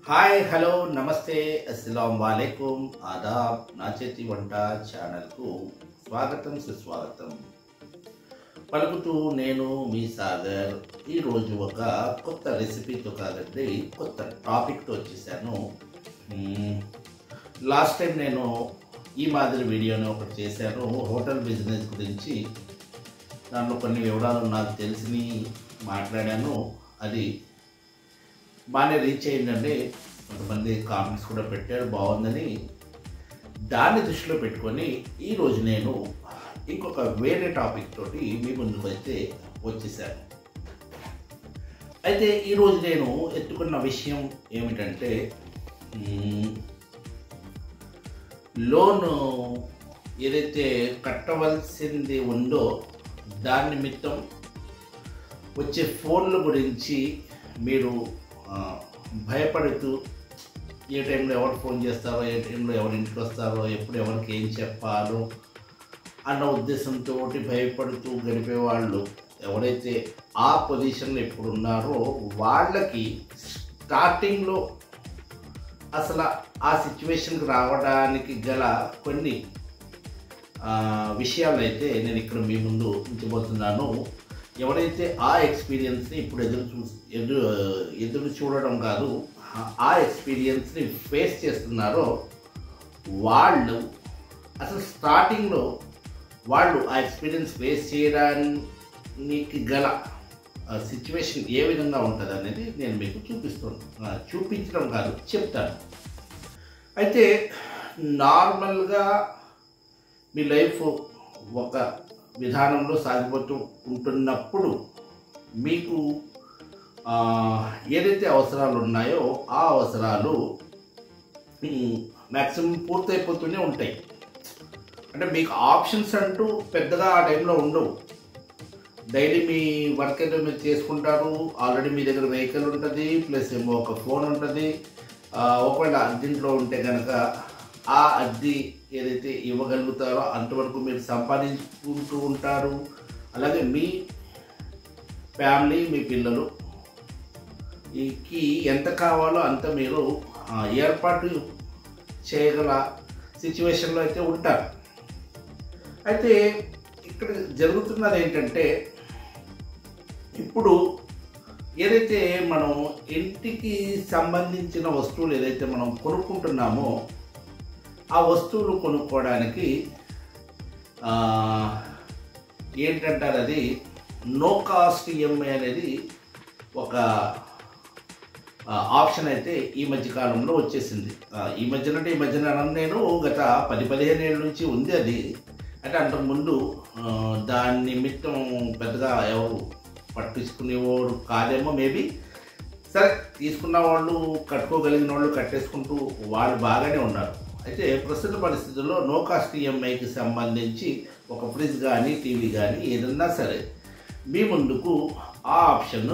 Hi hello నమస్తే అస్సలం వాలేకుమ్ ఆదాబ్ నా చేతి వంట ఛానల్కు స్వాగతం సుస్వాగతం పలుకుతూ నేను మీ సాగర్. ఈరోజు ఒక కొత్త రెసిపీతో కాదండి కొత్త టాపిక్తో వచ్చేసాను. లాస్ట్ టైం నేను ఈ మాదిరి వీడియోని ఒకటి చేశాను హోటల్ బిజినెస్ గురించి. దాంట్లో కొన్ని వివరాలు నాకు తెలిసి మాట్లాడాను. అది బాగానే రీచ్ అయిందండి. కొంతమంది కామెంట్స్ కూడా పెట్టారు బాగుందని. దాన్ని దృష్టిలో పెట్టుకొని ఈరోజు నేను ఇంకొక వేరే టాపిక్ తోటి మీ ముందుకు అయితే వచ్చేసాను. అయితే ఈరోజు నేను ఎత్తుకున్న విషయం ఏమిటంటే లోన్ ఏదైతే కట్టవలసింది ఉందో దాని నిమిత్తం వచ్చే ఫోన్ల గురించి మీరు భయపడుతూ ఏ టైంలో ఎవరు ఫోన్ చేస్తారో, ఏ టైంలో ఎవరు ఇంటికి వస్తారో, ఎప్పుడు ఎవరికి ఏం చెప్పాలో అన్న ఉద్దేశంతో భయపడుతూ గడిపేవాళ్ళు ఎవరైతే ఆ పొజిషన్లో ఎప్పుడు ఉన్నారో వాళ్ళకి స్టార్టింగ్లో అసలు ఆ సిచ్యువేషన్కి రావడానికి గల కొన్ని విషయాలు అయితే నేను ఇక్కడ మీ ముందు ఉంచబోతున్నాను. ఎవరైతే ఆ ఎక్స్పీరియన్స్ని ఇప్పుడు ఎదురు చూడడం కాదు, ఆ ఎక్స్పీరియన్స్ని ఫేస్ చేస్తున్నారో వాళ్ళు అసలు స్టార్టింగ్లో వాళ్ళు ఆ ఎక్స్పీరియన్స్ ఫేస్ చేయడానికి గల సిచ్యువేషన్ ఏ విధంగా ఉంటుంది అనేది నేను మీకు చూపించడం కాదు చెప్తాను. అయితే నార్మల్గా మీ లైఫ్ ఒక విధానంలో సాగిపోతూ ఉంటున్నప్పుడు మీకు ఏదైతే అవసరాలు ఉన్నాయో ఆ అవసరాలు మ్యాక్సిమం పూర్తయిపోతూనే ఉంటాయి. అంటే మీకు ఆప్షన్స్ అంటూ పెద్దగా ఆ టైంలో ఉండవు. డైలీ మీ వర్క్ ఏదో మీరు చేసుకుంటారు. ఆల్రెడీ మీ దగ్గర వెహికల్ ఉంటుంది, ప్లస్ ఏమో ఒక ఫోన్ ఉంటుంది. ఒకవేళ అద్దెంట్లో ఉంటే కనుక ఆ అద్దె ఏదైతే ఇవ్వగలుగుతారో అంతవరకు మీరు సంపాదించుకుంటూ ఉంటారు. అలాగే మీ ఫ్యామిలీ, మీ పిల్లలు ఎంత కావాలో అంత మీరు ఏర్పాటు చేయగల సిచ్యువేషన్లో అయితే ఉంటారు. అయితే ఇక్కడ జరుగుతున్నది ఏంటంటే ఇప్పుడు ఏదైతే మనం ఇంటికి సంబంధించిన వస్తువులు ఏదైతే మనం కొనుక్కుంటున్నామో ఆ వస్తువులు కొనుక్కోవడానికి ఏంటంటారు అది నో కాస్ట్ ఈఎంఐ అనేది ఒక ఆప్షన్ అయితే ఈ మధ్యకాలంలో వచ్చేసింది. ఈ మధ్యన నేను గత 10-15 ఏళ్ళ నుంచి ఉంది అది. అంటే అంతకుముందు దాని నిమిత్తం పెద్దగా ఎవరు పట్టించుకునేవాడు కాదేమో మేబీ. సరే, తీసుకున్న వాళ్ళు కట్టుకోగలిగిన వాళ్ళు కట్టేసుకుంటూ వాళ్ళు బాగానే ఉన్నారు. అయితే ప్రస్తుత పరిస్థితుల్లో నో కాస్ట్ ఈఎంఐకి సంబంధించి ఒక ఫ్రిడ్జ్ కానీ టీవీ కానీ ఏదన్నా సరే మీ ముందుకు ఆ ఆప్షన్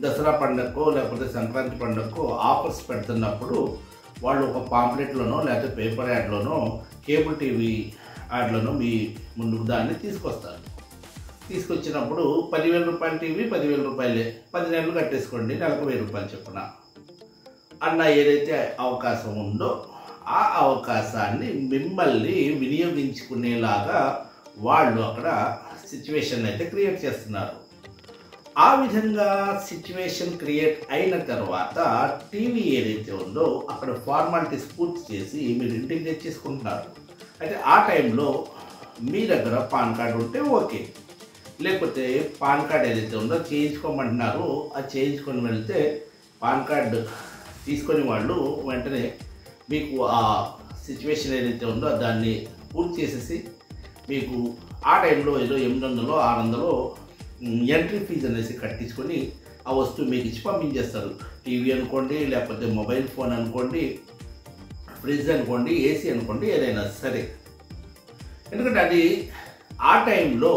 దసరా పండగకో లేకపోతే సంక్రాంతి పండగకో ఆఫర్స్ పెడుతున్నప్పుడు వాళ్ళు ఒక పాంప్లెట్లోనో లేకపోతే పేపర్ యాడ్లోనో కేబుల్ టీవీ యాడ్లోనో మీ ముందుకు దాన్ని తీసుకొస్తారు. తీసుకొచ్చినప్పుడు 10,000 రూపాయల టీవీ 10,000 రూపాయలే, 10 నెలలు కట్టేసుకోండి, నెలకు 1,000 రూపాయలు చెప్పున అన్న ఏదైతే అవకాశం ఉందో ఆ అవకాశాన్ని మిమ్మల్ని వినియోగించుకునేలాగా వాళ్ళు అక్కడ సిచ్యువేషన్ అయితే క్రియేట్ చేస్తున్నారు. ఆ విధంగా సిచ్యువేషన్ క్రియేట్ అయిన తర్వాత టీవీ ఏదైతే ఉందో అక్కడ ఫార్మాలిటీస్ పూర్తి చేసి మీరు ఇంటికి తెచ్చేసుకుంటున్నారు. అయితే ఆ టైంలో మీ దగ్గర పాన్ కార్డు ఉంటే ఓకే, లేకపోతే పాన్ కార్డు ఏదైతే ఉందో చేయించుకోమంటున్నారు. అది చేయించుకొని వెళ్తే పాన్ కార్డు తీసుకొని వాళ్ళు వెంటనే మీకు ఆ సిచ్యువేషన్ ఏదైతే ఉందో దాన్ని పూర్తి చేసేసి మీకు ఆ టైంలో ఏదో 800 600 ఎంట్రీ ఫీజు అనేసి కట్టించుకొని ఆ వస్తువు మీకు ఇచ్చి పంపించేస్తారు. టీవీ అనుకోండి, లేకపోతే మొబైల్ ఫోన్ అనుకోండి, ఫ్రిడ్జ్ అనుకోండి, ఏసీ అనుకోండి, ఏదైనా సరే. ఎందుకంటే అది ఆ టైంలో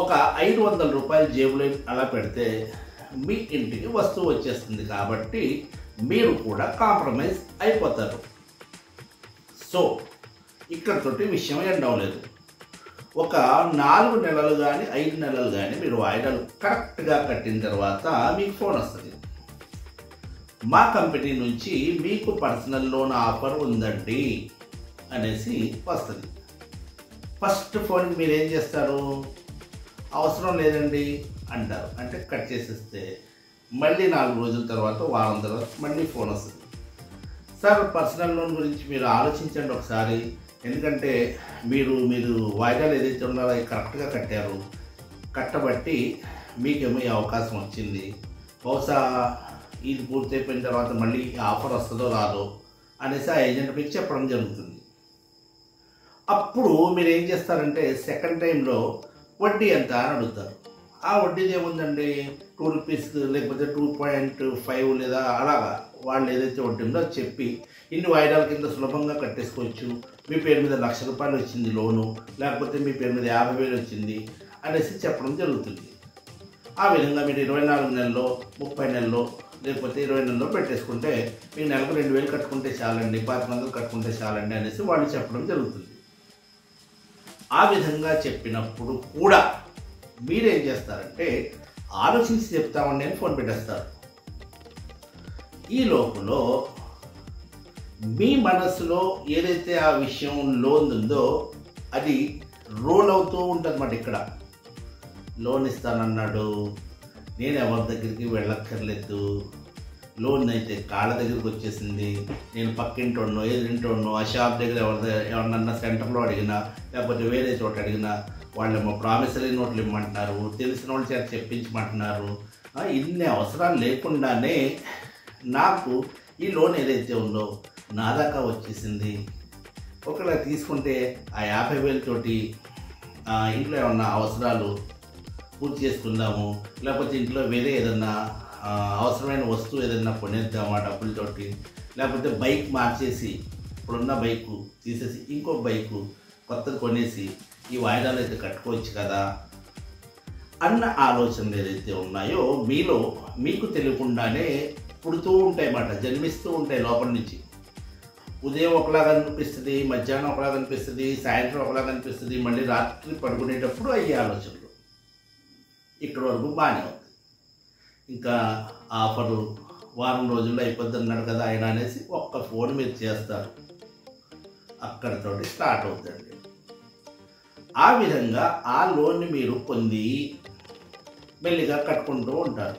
ఒక 500 రూపాయలు జేబులో అలా పెడితే మీ ఇంటికి వస్తువు వచ్చేస్తుంది. కాబట్టి మీరు కూడా కాంప్రమైజ్ అయిపోతారు. సో ఇక్కడతోటి విషయం ఎండ్ అవ్వలేదు. ఒక 4 నెలలు కానీ 5 నెలలు కానీ మీరు వాయిదాలు కరెక్ట్గా కట్టిన తర్వాత మీకు ఫోన్ వస్తుంది. మా కంపెనీ నుంచి మీకు పర్సనల్ లోన్ ఆఫర్ ఉందండి అనేసి వస్తుంది. ఫస్ట్ ఫోన్కి మీరు ఏం చేస్తారు? అవసరం లేదండి అంటారు, అంటే కట్ చేసేస్తే మళ్ళీ 4 రోజుల తర్వాత, వారం తర్వాత మళ్ళీ ఫోన్ వస్తుంది. సార్ పర్సనల్ లోన్ గురించి మీరు ఆలోచించండి ఒకసారి, ఎందుకంటే మీరు వాయిదాలు ఏదైతే ఉన్నారో అవి కరెక్ట్గా కట్టారు, కట్టబట్టి మీకేమో ఈ అవకాశం వచ్చింది. బహుశా ఇది పూర్తయిపోయిన తర్వాత మళ్ళీ ఆఫర్ వస్తుందో రాదో అనేసి ఆ ఏజెంట్ మీకు చెప్పడం జరుగుతుంది. అప్పుడు మీరు ఏం చేస్తారంటే సెకండ్ టైంలో వడ్డీ ఎంత అని అడుగుతారు. ఆ వడ్డీది ఏముందండి, 2 రూపీస్ లేకపోతే 2.5 లేదా అలాగా వాళ్ళు ఏదైతే వడ్డీ ఉందో అది చెప్పి ఇన్ని వాయిదాల కింద సులభంగా కట్టేసుకోవచ్చు, మీ పేరు మీద ₹1,00,000 వచ్చింది లోను, లేకపోతే మీ పేరు మీద 50,000 వచ్చింది అనేసి చెప్పడం జరుగుతుంది. ఆ విధంగా మీరు 24 నెలల్లో, 30 నెలల్లో, లేకపోతే 20 నెలల్లో పెట్టేసుకుంటే మీకు నెలకు 2,000 కట్టుకుంటే చాలండి, 1,500 కట్టుకుంటే చాలండి అనేసి వాళ్ళు చెప్పడం జరుగుతుంది. ఆ విధంగా చెప్పినప్పుడు కూడా మీరేం చేస్తారంటే ఆలోచించి చెప్తామండి అని ఫోన్ పెట్టేస్తారు. ఈ లోపల మీ మనసులో ఏదైతే ఆ విషయం లోన్ ఉందో అది రోల్ అవుతూ ఉంటుంది అన్నమాట. ఇక్కడ లోన్ ఇస్తానన్నాడు, నేను ఎవరి దగ్గరికి వెళ్ళక్కర్లేదు, లోన్ అయితే కాళ్ళ దగ్గరికి వచ్చేసింది, నేను పక్కింటోన్నో ఎదురింటోన్నో ఆ షాప్ దగ్గర ఎవరినన్నా సెంటర్లో అడిగినా లేకపోతే వేరే చోట అడిగినా వాళ్ళేమో ప్రామిసరీ నోట్లు ఇమ్మంటున్నారు, తెలిసిన వాళ్ళ చేత చెప్పించమంటున్నారు. ఇన్ని అవసరాలు లేకుండానే నాకు ఈ లోన్ ఏదైతే ఉందో నా దాకా వచ్చేసింది. ఒకవేళ తీసుకుంటే ఆ 50,000 తోటి ఇంట్లో ఏమన్నా అవసరాలు పూర్తి చేసుకుందాము, లేకపోతే ఇంట్లో వేరే ఏదన్నా అవసరమైన వస్తువు ఏదన్నా కొనేద్దాము ఆ డబ్బులతోటి, లేకపోతే బైక్ మార్చేసి ఇప్పుడున్న బైకు తీసేసి ఇంకో బైకు కొత్తది కొనేసి ఈ వాయిదాలు అయితే కట్టుకోవచ్చు కదా అన్న ఆలోచనలు ఏదైతే ఉన్నాయో మీలో మీకు తెలియకుండానే పుడుతూ ఉంటాయి అన్నమాట, జన్మిస్తూ ఉంటాయి లోపల నుంచి. ఉదయం ఒకలాగా అనిపిస్తుంది, మధ్యాహ్నం ఒకలాగా అనిపిస్తుంది, సాయంత్రం ఒకలాగా అనిపిస్తుంది, మళ్ళీ రాత్రి పడుకునేటప్పుడు అయ్యే ఆలోచనలు. ఇక్కడ వరకు బాగానే ఉంది. ఇంకా ఆఫరు వారం రోజుల్లో అయిపోద్ది అన్నాడు కదా ఆయన అనేసి ఒక్క ఫోన్ మీరు చేస్తారు, అక్కడితోటి స్టార్ట్ అవుతుందండి. ఆ విధంగా ఆ లోన్ని మీరు పొంది మెల్లిగా కట్టుకుంటూ ఉంటారు.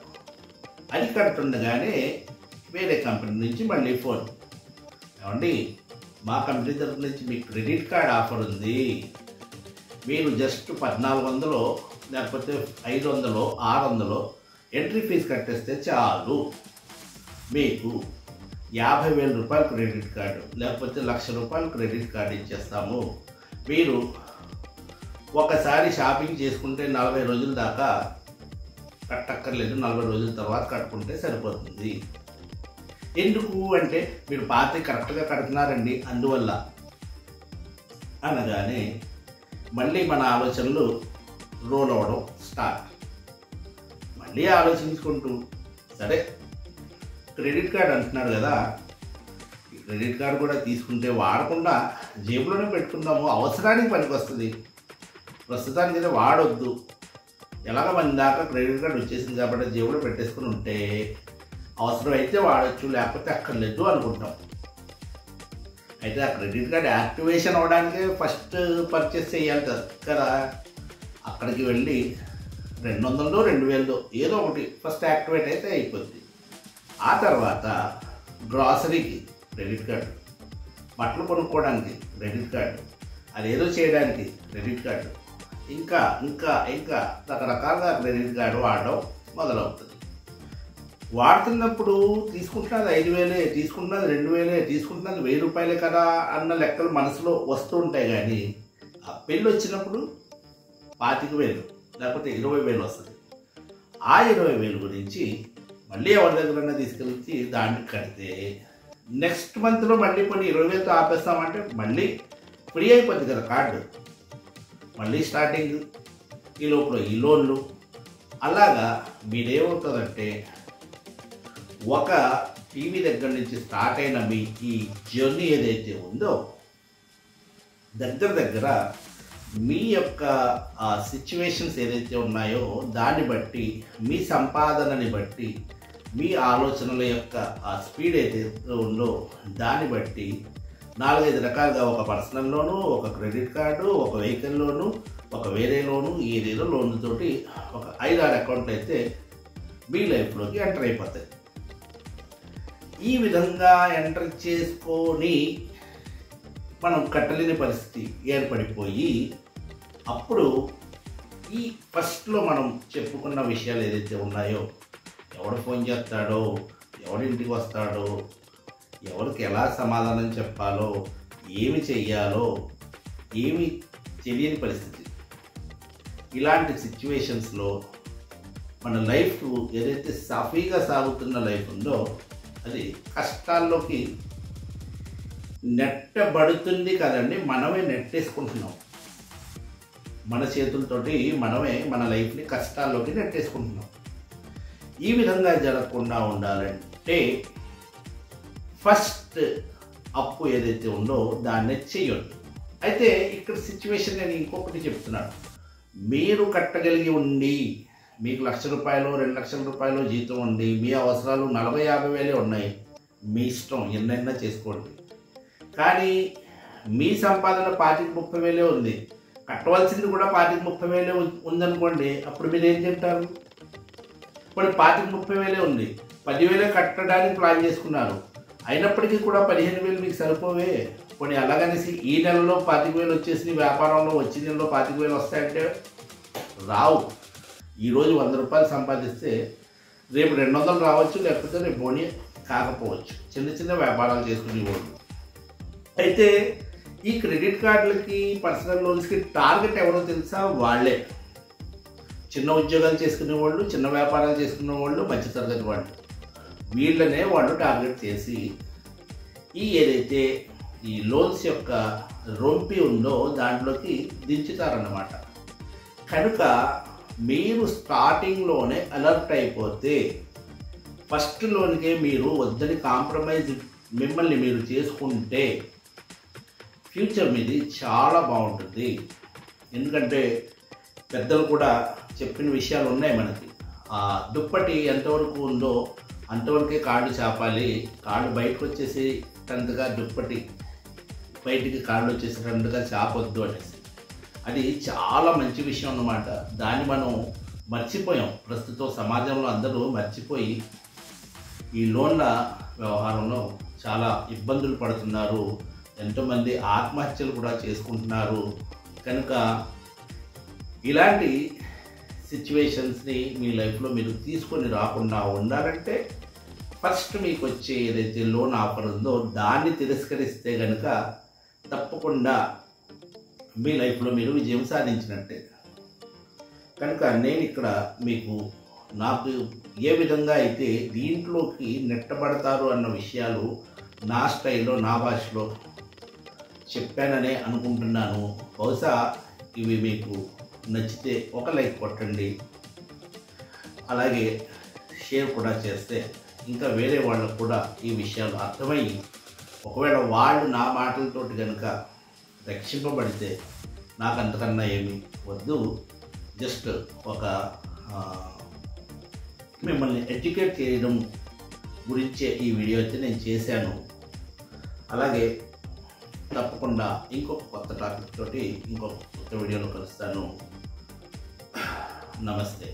అది కడుతుండగానే వేరే కంపెనీ నుంచి మళ్ళీ ఫోన్, ఏమండి మా కంపెనీ తరఫు నుంచి మీకు క్రెడిట్ కార్డ్ ఆఫర్ ఉంది, మీరు జస్ట్ 1,400 లేకపోతే 500 600 ఎంట్రీ ఫీజు కట్టేస్తే చాలు, మీకు ₹50,000 క్రెడిట్ కార్డు లేకపోతే ₹1,00,000 క్రెడిట్ కార్డు ఇచ్చేస్తాము. మీరు ఒకసారి షాపింగ్ చేసుకుంటే 40 రోజుల దాకా కట్టక్కర్లేదు, 40 రోజుల తర్వాత కట్టుకుంటే సరిపోతుంది. ఎందుకు అంటే మీరు పాత కరెక్ట్గా కడుతున్నారండి అందువల్ల అనగానే మళ్ళీ మన ఆలోచనలు రోల్ అవ్వడం స్టార్ట్. మళ్ళీ ఆలోచించుకుంటూ సరే క్రెడిట్ కార్డ్ అంటున్నాడు కదా, ఈ క్రెడిట్ కార్డు కూడా తీసుకుంటే వాడకుండా జేబులోనే పెట్టుకుందాము, అవసరానికి పనికి వస్తుంది, ప్రస్తుతానికి అయితే వాడొద్దు, ఎలాగ మన దాకా క్రెడిట్ కార్డు వచ్చేసింది కాబట్టి జేబులో పెట్టేసుకుని ఉంటే అవసరం అయితే వాడచ్చు, లేకపోతే అక్కర్లేదు అనుకుంటాం. అయితే ఆ క్రెడిట్ కార్డ్ యాక్టివేషన్ అవ్వడానికే ఫస్ట్ పర్చేస్ చేయాలి కదా, అక్కడికి వెళ్ళి 200 2,000 ఏదో ఒకటి ఫస్ట్ యాక్టివేట్ అయితే అయిపోద్ది. ఆ తర్వాత గ్రాసరీకి క్రెడిట్ కార్డు, బట్టలు కొనుక్కోవడానికి క్రెడిట్ కార్డు, అదేదో చేయడానికి క్రెడిట్ కార్డు, ఇంకా ఇంకా ఇంకా రకరకాలుగా క్రెడిట్ కార్డు వాడడం మొదలవుతుంది. వాడుతున్నప్పుడు తీసుకుంటున్నది 5,000, తీసుకుంటున్నది 2,000, తీసుకుంటున్నది ₹1,000 కదా అన్న లెక్కలు మనసులో వస్తూ ఉంటాయి. కానీ ఆ పెళ్ళి వచ్చినప్పుడు 25,000 లేకపోతే 20,000 వస్తుంది. ఆ 20,000 గురించి మళ్ళీ ఎవరి దగ్గరన్నా తీసుకెళ్ళి దాన్ని కడితే నెక్స్ట్ మంత్లో మళ్ళీ కొన్ని 20,000తో ఆపేస్తామంటే మళ్ళీ ఫ్రీ అయిపోద్ది కదా కార్డు, మళ్ళీ స్టార్టింగ్ ఈ లోపల ఈ లోన్లు. అలాగా మీరేమవుతుందంటే ఒక టీవీ దగ్గర నుంచి స్టార్ట్ అయిన మీ ఈ జర్నీ ఏదైతే ఉందో దగ్గర మీ యొక్క సిచ్యువేషన్స్ ఏదైతే ఉన్నాయో దాన్ని బట్టి, మీ సంపాదనని బట్టి మీ ఆలోచనల యొక్క ఆ స్పీడ్ అయితే ఉందో దాన్ని బట్టి 4-5 రకాలుగా ఒక పర్సనల్ లోను, ఒక క్రెడిట్ కార్డు, ఒక వెహికల్ లోను, ఒక వేరే లోను, ఏదేదో లోన్లతోటి ఒక 5-6 అకౌంట్లు అయితే మీ లైఫ్లోకి ఎంటర్ అయిపోతాయి. ఈ విధంగా ఎంటర్ చేసుకొని మనం కట్టలేని పరిస్థితి ఏర్పడిపోయి అప్పుడు ఈ ఫస్ట్లో మనం చెప్పుకున్న విషయాలు ఏదైతే ఉన్నాయో, ఎవడు ఫోన్ చేస్తాడో, ఎవడి ఇంటికి వస్తాడో, ఎవరికి ఎలా సమాధానం చెప్పాలో, ఏమి చెయ్యాలో ఏమి తెలియని పరిస్థితి. ఇలాంటి సిచ్యువేషన్స్లో మన లైఫ్ ఏదైతే సాఫీగా సాగుతున్న లైఫ్ ఉందో అది కష్టాల్లోకి నెట్టబడుతుంది కదండి. మనమే నెట్టేసుకుంటున్నాం, మన చేతులతోటి మనమే మన లైఫ్ని కష్టాల్లోకి నెట్టేసుకుంటున్నాం. ఈ విధంగా జరగకుండా ఉండాలంటే ఫస్ట్ అప్పు ఏదైతే ఉందో దాన్ని చేయొద్దు. అయితే ఇక్కడ సిచ్యువేషన్ నేను ఇంకొకటి చెప్తున్నాను. మీరు కట్టగలిగి ఉండి, మీకు ₹1,00,000 ₹2,00,000 జీతం ఉంది, మీ అవసరాలు 40-50 వేలే ఉన్నాయి, మీ ఇష్టం ఎన్నైనా చేసుకోండి. కానీ మీ సంపాదన 25-30 వేలే ఉంది, కట్టవలసింది కూడా 25-30 వేలే ఉందనుకోండి. అప్పుడు మీరు ఏం చెప్తారు? ఇప్పుడు 25-30 వేలే ఉంది, 10,000 కట్టడానికి ప్లాన్ చేసుకున్నారు, అయినప్పటికీ కూడా 15,000 మీకు సరిపోవే. కొన్ని అలాగనేసి ఈ నెలలో 25,000 వచ్చేసి వ్యాపారంలో వచ్చే నెలలో 25,000 వస్తాయంటే రావు. ఈరోజు ₹100 సంపాదిస్తే రేపు 200 రావచ్చు, లేకపోతే రేపు పోనీ కాకపోవచ్చు. చిన్న చిన్న వ్యాపారాలు చేసుకునేవాళ్ళు. అయితే ఈ క్రెడిట్ కార్డులకి, పర్సనల్ లోన్స్కి టార్గెట్ ఎవరో తెలుసా? వాళ్ళే. చిన్న ఉద్యోగాలు చేసుకునే వాళ్ళు, చిన్న వ్యాపారాలు చేసుకునే వాళ్ళు, మధ్యతరగతి వాళ్ళు. వీళ్ళనే వాళ్ళు టార్గెట్ చేసి ఏదైతే ఈ లోన్స్ యొక్క రొంపి ఉందో దాంట్లోకి దించుతారన్నమాట. కనుక మీరు స్టార్టింగ్లోనే అలర్ట్ అయిపోతే, ఫస్ట్ లోన్కే మీరు వద్దని కాంప్రమైజ్ మిమ్మల్ని మీరు చేసుకుంటే ఫ్యూచర్ మీది చాలా బాగుంటుంది. ఎందుకంటే పెద్దలు కూడా చెప్పిన విషయాలు ఉన్నాయి మనకి. ఆ దుప్పటి ఎంతవరకు ఉందో అంతవరకే కాళ్ళు చాపాలి, కాళ్ళు బయటకు వచ్చేసేటంతగా దుప్పటి బయటికి కాళ్ళు వచ్చేసేటంతగా చాపొద్దు అనేసి. అది చాలా మంచి విషయం అన్నమాట. దాన్ని మనం మర్చిపోయాం. ప్రస్తుతం సమాజంలో అందరూ మర్చిపోయి ఈ లోన్ల వ్యవహారంలో చాలా ఇబ్బందులు పడుతున్నారు. ఎంతోమంది ఆత్మహత్యలు కూడా చేసుకుంటున్నారు. కనుక ఇలాంటి సిచ్యువేషన్స్ని మీ లైఫ్లో మీరు తీసుకొని రాకుండా ఉండాలంటే ఫస్ట్ మీకు వచ్చే ఏదైతే లోన్ ఆఫర్ ఉందో దాన్ని తిరస్కరిస్తే కనుక తప్పకుండా మీ లైఫ్లో మీరు విజయం సాధించినట్టే. కనుక నేను ఇక్కడ మీకు నాకు ఏ విధంగా అయితే దీంట్లోకి నెట్టబడతారు అన్న విషయాలు నా స్టైల్లో, నా భాషలో చెప్పాననే అనుకుంటున్నాను. బహుశా ఇవి మీకు నచ్చితే ఒక లైక్ కొట్టండి, అలాగే షేర్ కూడా చేస్తే ఇంకా వేరే వాళ్ళకు కూడా ఈ విషయాలు అర్థమై ఒకవేళ వాళ్ళు నా మాటలతోటి కనుక రక్షింపబడితే నాకు అంతకన్నా ఏమి వద్దు. జస్ట్ ఒక మిమ్మల్ని ఎడ్యుకేట్ చేయడం గురించే ఈ వీడియో అయితే నేను చేశాను. అలాగే తప్పకుండా ఇంకొక కొత్త టాపిక్ తోటి ఇంకొక కొత్త వీడియోలో కలుస్తాను. నమస్తే.